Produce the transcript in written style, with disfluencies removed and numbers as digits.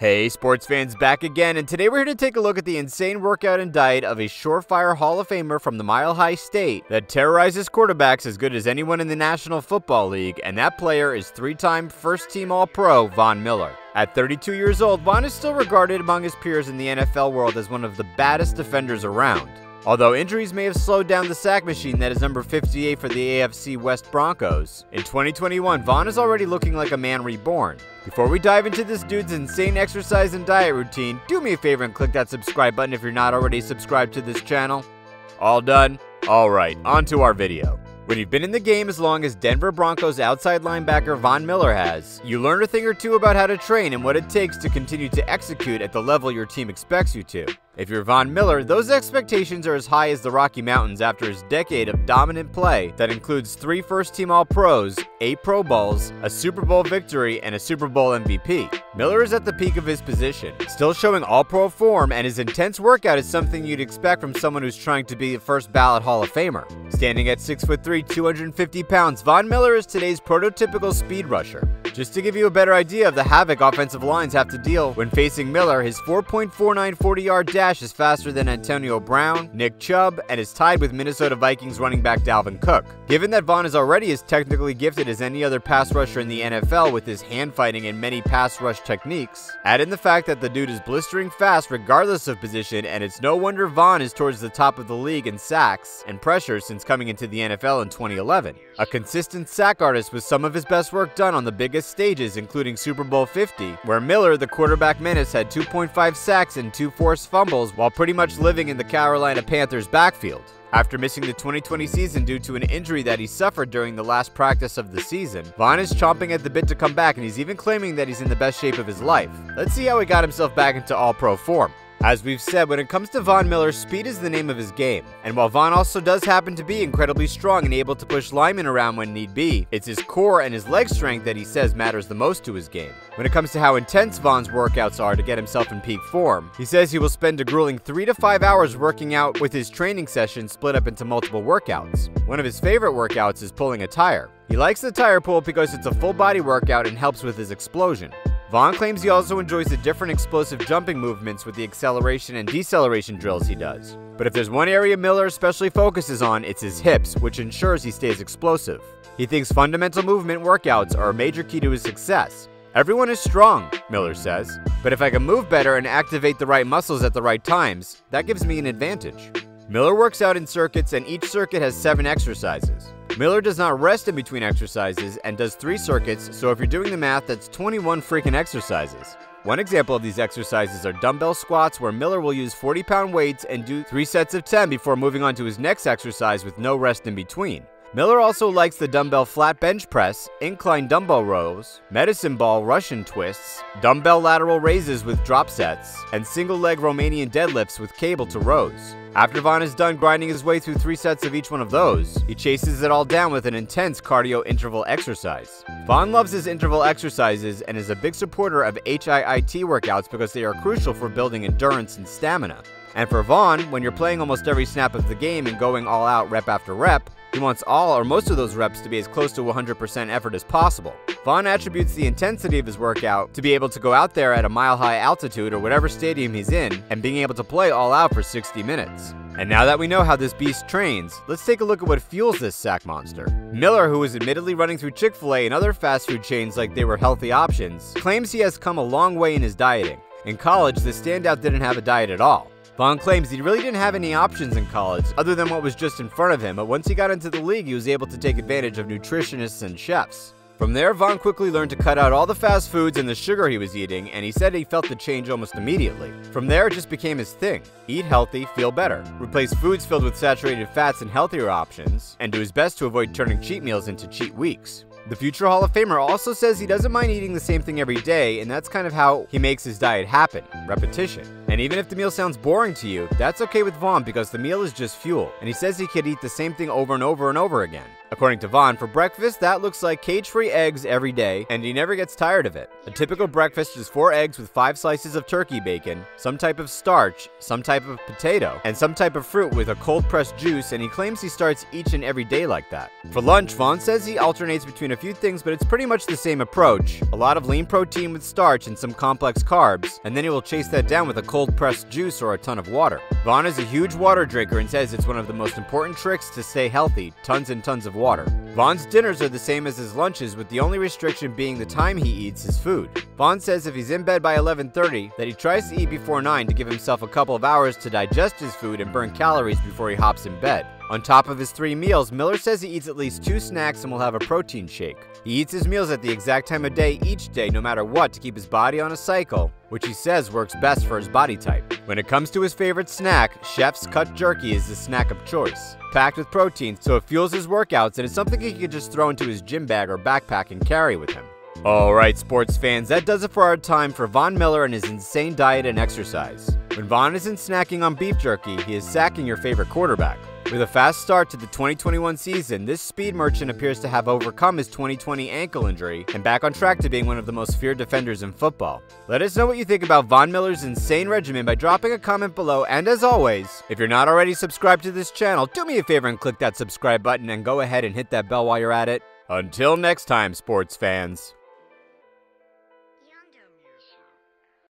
Hey sports fans, back again, and today we're here to take a look at the insane workout and diet of a surefire Hall of Famer from the Mile High State that terrorizes quarterbacks as good as anyone in the National Football League, and that player is three-time first-team All-Pro Von Miller. At 32 years old, Von is still regarded among his peers in the NFL world as one of the baddest defenders around. Although injuries may have slowed down the sack machine that is number 58 for the AFC West Broncos, in 2021, Von is already looking like a man reborn. Before we dive into this dude's insane exercise and diet routine, do me a favor and click that subscribe button if you're not already subscribed to this channel. All done? Alright, on to our video. When you've been in the game as long as Denver Broncos outside linebacker Von Miller has, you learn a thing or two about how to train and what it takes to continue to execute at the level your team expects you to. If you're Von Miller, those expectations are as high as the Rocky Mountains after his decade of dominant play that includes 3 first-team All-Pros, 8 Pro Bowls, a Super Bowl victory, and a Super Bowl MVP. Miller is at the peak of his position, still showing All-Pro form, and his intense workout is something you'd expect from someone who's trying to be a first-ballot Hall of Famer. Standing at 6'3", 250 pounds, Von Miller is today's prototypical speed rusher. Just to give you a better idea of the havoc offensive lines have to deal when facing Miller, his 4.49 40-yard dash is faster than Antonio Brown, Nick Chubb, and is tied with Minnesota Vikings running back Dalvin Cook. Given that Von is already as technically gifted as any other pass rusher in the NFL with his hand fighting and many pass rush techniques, add in the fact that the dude is blistering fast regardless of position, and it's no wonder Von is towards the top of the league in sacks and pressure since coming into the NFL in 2011. A consistent sack artist with some of his best work done on the biggest stages, including Super Bowl 50, where Miller, the quarterback menace, had 2.5 sacks and 2 forced fumbles while pretty much living in the Carolina Panthers backfield. After missing the 2020 season due to an injury that he suffered during the last practice of the season, Von is chomping at the bit to come back, and he's even claiming that he's in the best shape of his life. Let's see how he got himself back into All-Pro form. As we've said, when it comes to Von Miller, speed is the name of his game. And while Von also does happen to be incredibly strong and able to push linemen around when need be, it's his core and his leg strength that he says matters the most to his game. When it comes to how intense Von's workouts are to get himself in peak form, he says he will spend a grueling 3 to 5 hours working out, with his training sessions split up into multiple workouts. One of his favorite workouts is pulling a tire. He likes the tire pull because it's a full body workout and helps with his explosion. Von claims he also enjoys the different explosive jumping movements with the acceleration and deceleration drills he does. But if there's one area Miller especially focuses on, it's his hips, which ensures he stays explosive. He thinks fundamental movement workouts are a major key to his success. Everyone is strong, Miller says, but if I can move better and activate the right muscles at the right times, that gives me an advantage. Miller works out in circuits, and each circuit has 7 exercises. Miller does not rest in between exercises and does 3 circuits, so if you're doing the math, that's 21 freaking exercises. One example of these exercises are dumbbell squats, where Miller will use 40-pound weights and do 3 sets of 10 before moving on to his next exercise with no rest in between. Miller also likes the dumbbell flat bench press, incline dumbbell rows, medicine ball Russian twists, dumbbell lateral raises with drop sets, and single-leg Romanian deadlifts with cable to rows. After Von is done grinding his way through 3 sets of each one of those, he chases it all down with an intense cardio interval exercise. Von loves his interval exercises and is a big supporter of HIIT workouts because they are crucial for building endurance and stamina. And for Von, when you're playing almost every snap of the game and going all out rep after rep, he wants all or most of those reps to be as close to 100% effort as possible. Von attributes the intensity of his workout to be able to go out there at a mile-high altitude or whatever stadium he's in and being able to play all out for 60 minutes. And now that we know how this beast trains, let's take a look at what fuels this sack monster. Miller, who is admittedly running through Chick-fil-A and other fast food chains like they were healthy options, claims he has come a long way in his dieting. In college, the standout didn't have a diet at all. Von claims he really didn't have any options in college other than what was just in front of him, but once he got into the league, he was able to take advantage of nutritionists and chefs. From there, Von quickly learned to cut out all the fast foods and the sugar he was eating, and he said he felt the change almost immediately. From there, it just became his thing. Eat healthy, feel better. Replace foods filled with saturated fats and healthier options, and do his best to avoid turning cheat meals into cheat weeks. The future Hall of Famer also says he doesn't mind eating the same thing every day, and that's kind of how he makes his diet happen: repetition. And even if the meal sounds boring to you, that's okay with Von because the meal is just fuel, and he says he could eat the same thing over and over and over again. According to Vaughn, for breakfast, that looks like cage-free eggs every day, and he never gets tired of it. A typical breakfast is 4 eggs with 5 slices of turkey bacon, some type of starch, some type of potato, and some type of fruit with a cold-pressed juice, and he claims he starts each and every day like that. For lunch, Vaughn says he alternates between a few things, but it's pretty much the same approach. A lot of lean protein with starch and some complex carbs, and then he will chase that down with a cold-pressed juice or a ton of water. Vaughn is a huge water drinker and says it's one of the most important tricks to stay healthy, tons and tons of water. Vaughn's dinners are the same as his lunches, with the only restriction being the time he eats his food. Vaughn says if he's in bed by 11:30, that he tries to eat before 9 to give himself a couple of hours to digest his food and burn calories before he hops in bed. On top of his 3 meals, Miller says he eats at least 2 snacks and will have a protein shake. He eats his meals at the exact time of day each day, no matter what, to keep his body on a cycle, which he says works best for his body type. When it comes to his favorite snack, Chef's Cut Jerky is the snack of choice. Packed with protein, so it fuels his workouts, and it's something he could just throw into his gym bag or backpack and carry with him. Alright, sports fans, that does it for our time for Von Miller and his insane diet and exercise. When Vaughn isn't snacking on beef jerky, he is sacking your favorite quarterback. With a fast start to the 2021 season, this speed merchant appears to have overcome his 2020 ankle injury and back on track to being one of the most feared defenders in football. Let us know what you think about Von Miller's insane regimen by dropping a comment below, and as always, if you're not already subscribed to this channel, do me a favor and click that subscribe button and go ahead and hit that bell while you're at it. Until next time, sports fans.